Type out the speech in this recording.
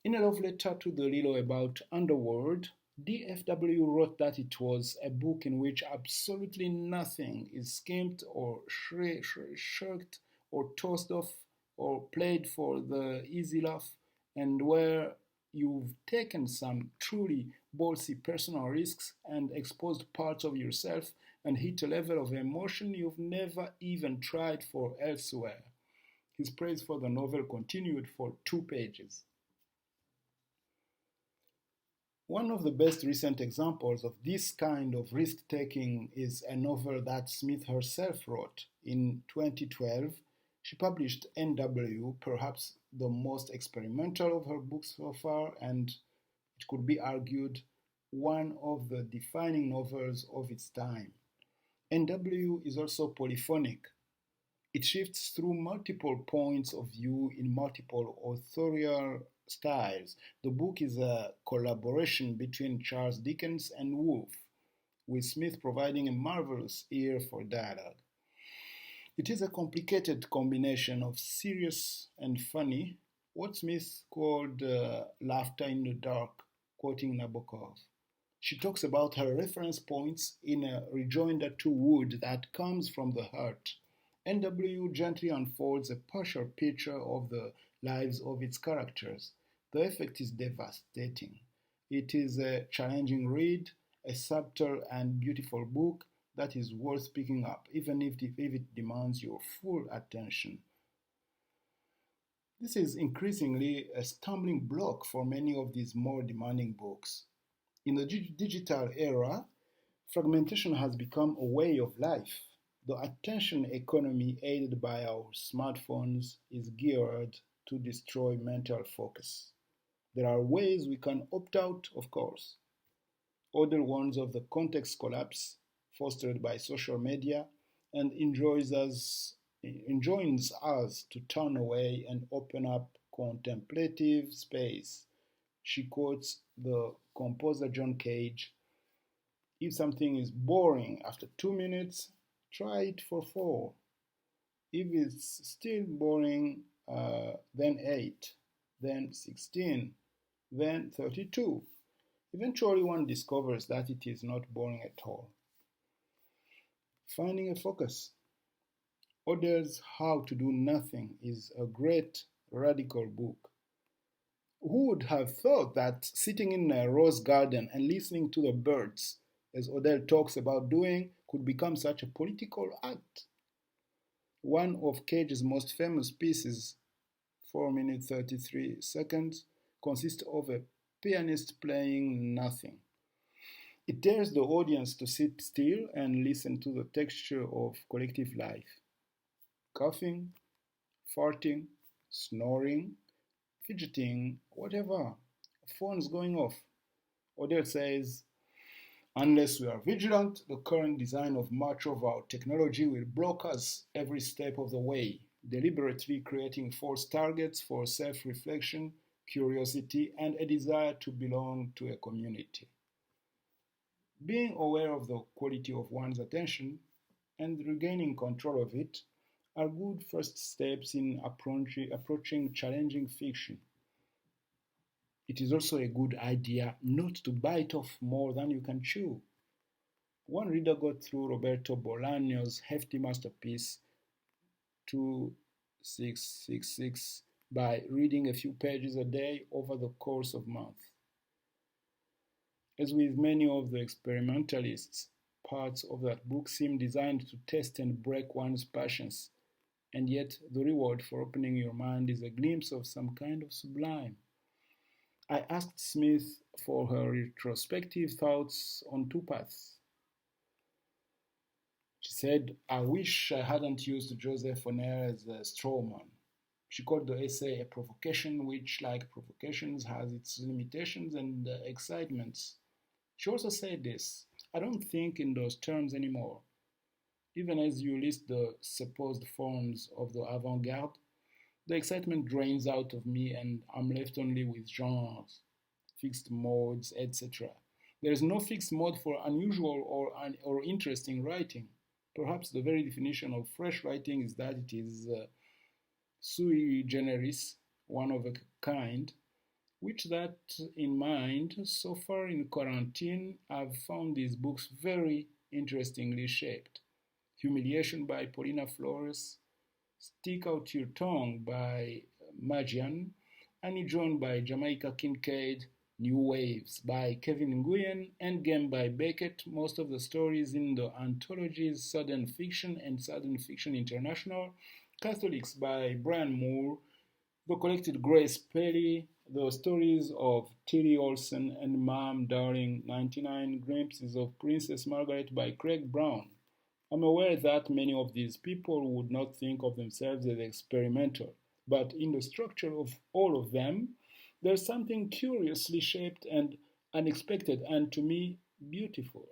In a love letter to Delilo about Underworld, DFW wrote that it was a book in which absolutely nothing is skimped or shirked or tossed off or played for the easy laugh, and where you've taken some truly ballsy personal risks and exposed parts of yourself and hit a level of emotion you've never even tried for elsewhere. His praise for the novel continued for 2 pages. One of the best recent examples of this kind of risk taking is a novel that Smith herself wrote. In 2012, she published NW, perhaps the most experimental of her books so far, and it could be argued one of the defining novels of its time. NW is also polyphonic. It shifts through multiple points of view in multiple authorial styles. The book is a collaboration between Charles Dickens and Woolf, with Smith providing a marvelous ear for dialogue. It is a complicated combination of serious and funny, what Smith called laughter in the dark, quoting Nabokov. She talks about her reference points in a rejoinder to Wood that comes from the heart. NW gently unfolds a partial picture of the lives of its characters. The effect is devastating. It is a challenging read, a subtle and beautiful book that is worth picking up, even if it demands your full attention. This is increasingly a stumbling block for many of these more demanding books. In the digital era, fragmentation has become a way of life. The attention economy aided by our smartphones is geared to destroy mental focus. There are ways we can opt out, of course. Other ones of the context collapse fostered by social media and enjoins us to turn away and open up contemplative space. She quotes the composer John Cage: if something is boring after 2 minutes, try it for four. If it's still boring, then 8, then 16, then 32. Eventually, one discovers that it is not boring at all. Finding a focus. Oder's How to Do Nothing is a great radical book. Who would have thought that sitting in a rose garden and listening to the birds, as Oder talks about doing, could become such a political act? One of Cage's most famous pieces, 4 minutes 33 seconds, consists of a pianist playing nothing. It dares the audience to sit still and listen to the texture of collective life. Coughing, farting, snoring, fidgeting, whatever. Phones going off. Oder says, unless we are vigilant, the current design of much of our technology will block us every step of the way, deliberately creating false targets for self-reflection, curiosity, and a desire to belong to a community. Being aware of the quality of one's attention and regaining control of it are good first steps in approaching challenging fiction. It is also a good idea not to bite off more than you can chew. One reader got through Roberto Bolaño's hefty masterpiece 2666 by reading a few pages a day over the course of months. As with many of the experimentalists, parts of that book seem designed to test and break one's patience, and yet the reward for opening your mind is a glimpse of some kind of sublime. I asked Smith for her retrospective thoughts on two paths. She said, I wish I hadn't used Joseph Bonner as a straw man. She called the essay a provocation, which, like provocations, has its limitations and excitements. She also said this: I don't think in those terms anymore. Even as you list the supposed forms of the avant-garde, the excitement drains out of me and I'm left only with genres, fixed modes, etc. There is no fixed mode for unusual or interesting writing. Perhaps the very definition of fresh writing is that it is sui generis, one of a kind, With that in mind, so far in quarantine, I've found these books very interestingly shaped. Humiliation by Paulina Flores, Stick Out Your Tongue by Magian, Annie John by Jamaica Kincaid, New Waves by Kevin Nguyen, Endgame by Beckett. Most of the stories in the anthologies Southern Fiction and Southern Fiction International, Catholics by Brian Moore, The Collected Grace Perry, The Stories of Tilly Olsen and Mom Darling, 99 Glimpses of Princess Margaret by Craig Brown. I'm aware that many of these people would not think of themselves as experimental, but in the structure of all of them, there's something curiously shaped and unexpected and to me beautiful.